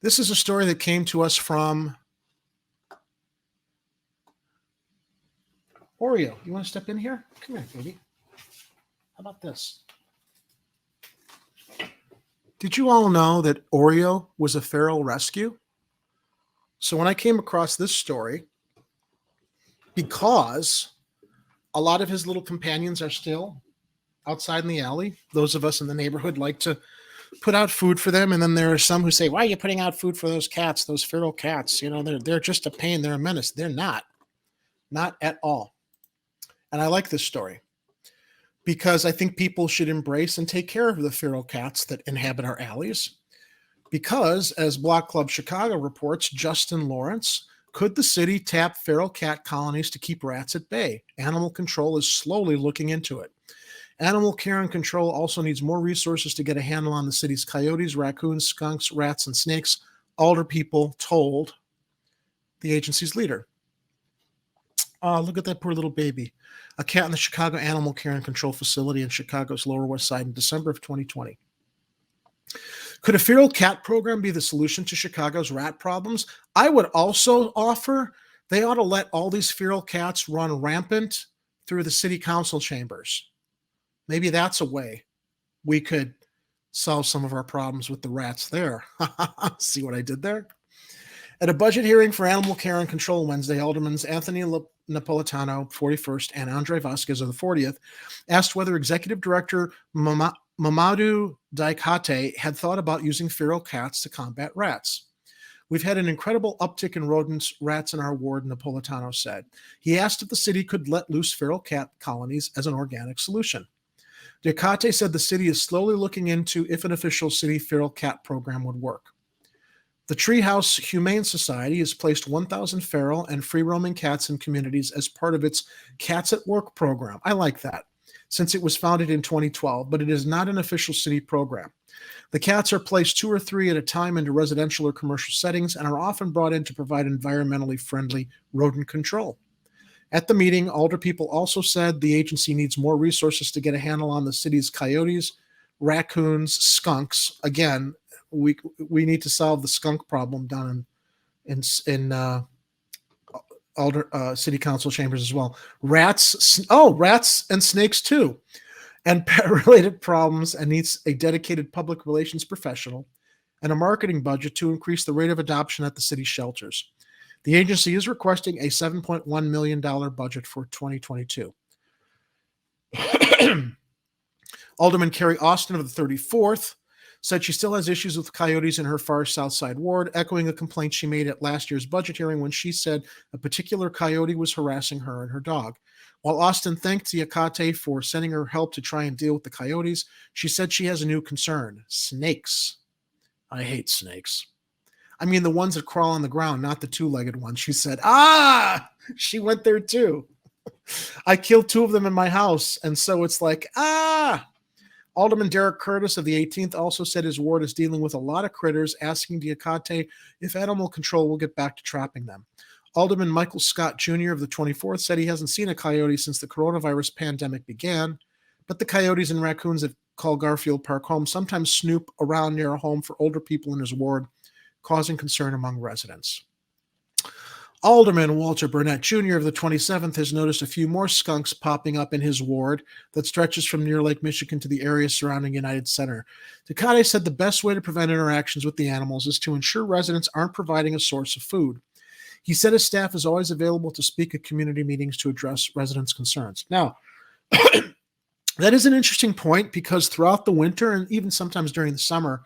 This is a story that came to us from Oreo. You want to step in here? Come here, baby. How about this? Did you all know that Oreo was a feral rescue? So when I came across this story, because a lot of his little companions are still outside in the alley, those of us in the neighborhood like to put out food for them, and then there are some who say, "Why are you putting out food for those cats, those feral cats? You know, they're just a pain, they're a menace." They're not at all. And I like this story because I think people should embrace and take care of the feral cats that inhabit our alleys. Because, as Block Club Chicago reports, Justin Lawrence, could the city tap feral cat colonies to keep rats at bay? Animal control is slowly looking into it. Animal care and control also needs more resources to get a handle on the city's coyotes, raccoons, skunks, rats, and snakes, alder people told the agency's leader. Oh, look at that poor little baby. A cat in the Chicago Animal Care and Control Facility in Chicago's Lower West Side in December of 2020. Could a feral cat program be the solution to Chicago's rat problems? I would also offer they ought to let all these feral cats run rampant through the city council chambers. Maybe that's a way we could solve some of our problems with the rats there. See what I did there? At a budget hearing for Animal Care and Control Wednesday, Aldermans Anthony Napolitano, 41st, and Andre Vasquez of the 40th, asked whether Executive Director Mamadou Diakate had thought about using feral cats to combat rats. We've had an incredible uptick in rodents, rats in our ward, Napolitano said. He asked if the city could let loose feral cat colonies as an organic solution. Diakate said the city is slowly looking into if an official city feral cat program would work. The Treehouse Humane Society has placed 1,000 feral and free-roaming cats in communities as part of its Cats at Work program. I like that, since it was founded in 2012, but it is not an official city program. The cats are placed 2 or 3 at a time into residential or commercial settings and are often brought in to provide environmentally friendly rodent control. At the meeting, alderpeople also said the agency needs more resources to get a handle on the city's coyotes, raccoons, skunks. Again, we need to solve the skunk problem down in city council chambers as well. Rats and snakes too, and pet-related problems, and needs a dedicated public relations professional and a marketing budget to increase the rate of adoption at the city shelters. The agency is requesting a $7.1 million budget for 2022. Alderman Carrie Austin of the 34th said she still has issues with coyotes in her far south side ward, echoing a complaint she made at last year's budget hearing when she said a particular coyote was harassing her and her dog. While Austin thanked Diakate for sending her help to try and deal with the coyotes, she said she has a new concern: snakes. I hate snakes. I mean the ones that crawl on the ground, not the two-legged ones. She said, she went there too. I killed 2 of them in my house, and so it's like, Alderman Derek Curtis of the 18th also said his ward is dealing with a lot of critters, asking Diakate if animal control will get back to trapping them. Alderman Michael Scott Jr. of the 24th said he hasn't seen a coyote since the coronavirus pandemic began, but the coyotes and raccoons that call Garfield Park home sometimes snoop around near a home for older people in his ward, causing concern among residents. Alderman Walter Burnett Jr. of the 27th has noticed a few more skunks popping up in his ward that stretches from near Lake Michigan to the area surrounding United Center. Diakate said the best way to prevent interactions with the animals is to ensure residents aren't providing a source of food. He said his staff is always available to speak at community meetings to address residents' concerns. Now, that is an interesting point because throughout the winter and even sometimes during the summer,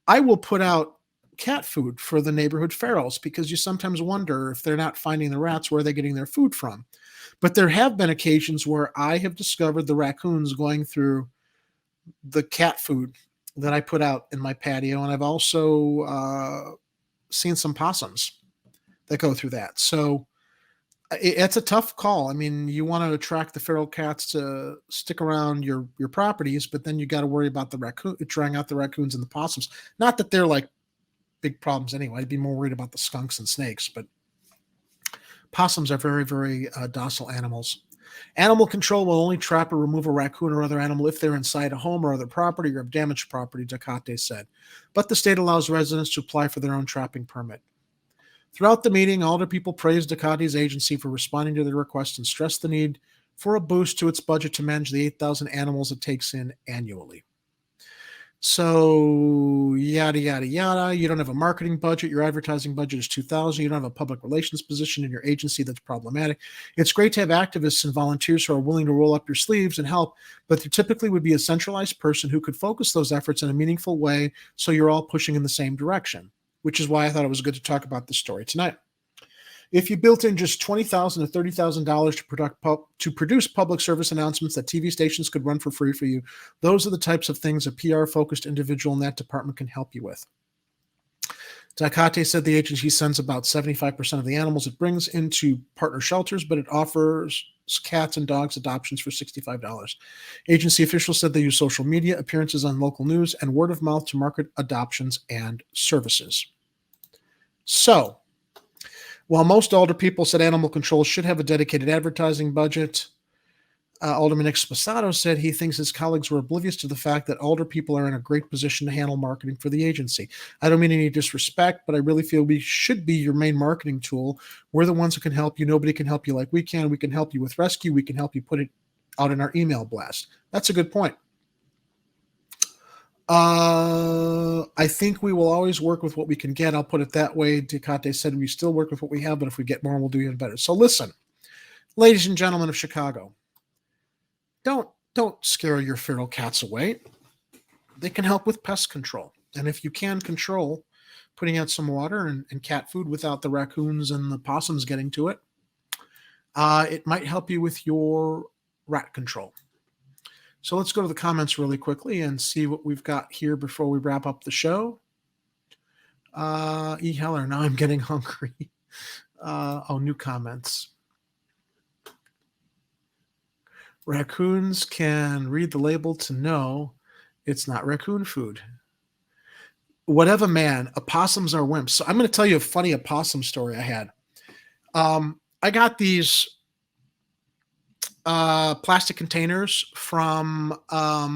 I will put out cat food for the neighborhood ferals because you sometimes wonder if they're not finding the rats, where are they getting their food from? But there have been occasions where I have discovered the raccoons going through the cat food that I put out in my patio, and I've also seen some possums that go through that. So it's a tough call. I mean, you want to attract the feral cats to stick around your properties, but then you got to worry about trying out the raccoons and the possums. Not that they're like big problems anyway. I'd be more worried about the skunks and snakes, but possums are very, very docile animals. Animal control will only trap or remove a raccoon or other animal if they're inside a home or other property or have damaged property, Ducati said. But the state allows residents to apply for their own trapping permit. Throughout the meeting, alder people praised Ducati's agency for responding to their request and stressed the need for a boost to its budget to manage the 8,000 animals it takes in annually. So yada yada yada. You don't have a marketing budget. Your advertising budget is 2,000. You don't have a public relations position in your agency that's problematic. It's great to have activists and volunteers who are willing to roll up your sleeves and help, but there typically would be a centralized person who could focus those efforts in a meaningful way, so you're all pushing in the same direction. Which is why I thought it was good to talk about this story tonight. If you built in just $20,000 to $30,000 to produce public service announcements that TV stations could run for free for you, those are the types of things a PR-focused individual in that department can help you with. Ducati said the agency sends about 75% of the animals it brings into partner shelters, but it offers cats and dogs adoptions for $65. Agency officials said they use social media, appearances on local news, and word of mouth to market adoptions and services. So, while most alder people said animal control should have a dedicated advertising budget, Alderman Nick Vasilatos said he thinks his colleagues were oblivious to the fact that alder people are in a great position to handle marketing for the agency. I don't mean any disrespect, but I really feel we should be your main marketing tool. We're the ones who can help you. Nobody can help you like we can. We can help you with rescue. We can help you put it out in our email blast. That's a good point. I think we will always work with what we can get. I'll put it that way. Ducati said we still work with what we have, but if we get more, we'll do even better. So listen, ladies and gentlemen of Chicago, don't scare your feral cats away. They can help with pest control. And if you can control putting out some water and cat food without the raccoons and the possums getting to it, it might help you with your rat control. So let's go to the comments really quickly and see what we've got here before we wrap up the show. E. Heller, now I'm getting hungry. New comments. Raccoons can read the label to know it's not raccoon food. Whatever, man. Opossums are wimps. So I'm going to tell you a funny opossum story I had. I got these plastic containers from, I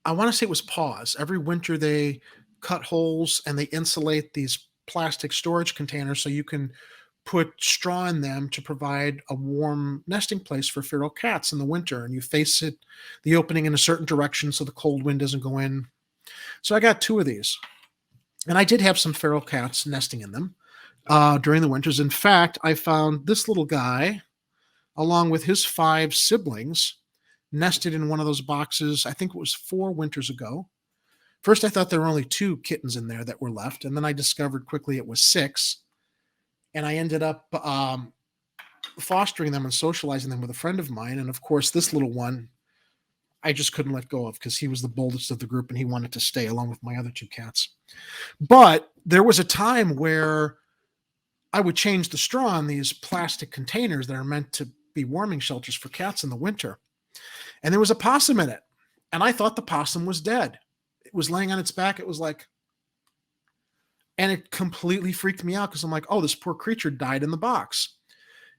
want to say it was Paws. Every winter they cut holes and they insulate these plastic storage containers so you can put straw in them to provide a warm nesting place for feral cats in the winter. And you face the opening in a certain direction so the cold wind doesn't go in. So I got 2 of these. And I did have some feral cats nesting in them during the winters. In fact, I found this little guy, along with his 5 siblings, nested in one of those boxes. I think it was 4 winters ago. First, I thought there were only 2 kittens in there that were left, and then I discovered quickly it was 6. And I ended up fostering them and socializing them with a friend of mine. And of course, this little one, I just couldn't let go of because he was the boldest of the group and he wanted to stay along with my other 2 cats. But there was a time where I would change the straw on these plastic containers that are meant to be warming shelters for cats in the winter. And there was a possum in it. And I thought the possum was dead. It was laying on its back. It was like, and it completely freaked me out because I'm like, oh, this poor creature died in the box.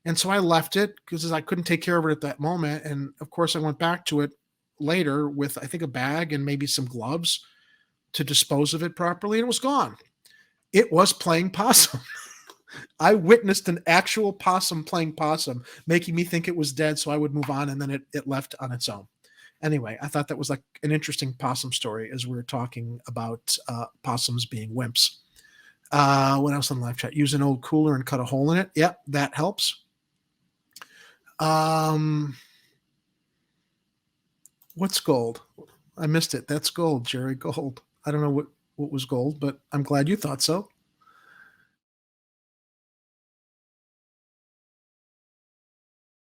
And so I left it because I couldn't take care of it at that moment. And of course, I went back to it later with, I think, a bag and maybe some gloves to dispose of it properly. And it was gone. It was playing possum. I witnessed an actual possum playing possum, making me think it was dead. So I would move on. And then it left on its own. Anyway, I thought that was like an interesting possum story as we were talking about possums being wimps. What else on the live chat? Use an old cooler and cut a hole in it. Yep, that helps. What's gold? I missed it. That's gold, Jerry. Gold. I don't know what was gold, but I'm glad you thought so.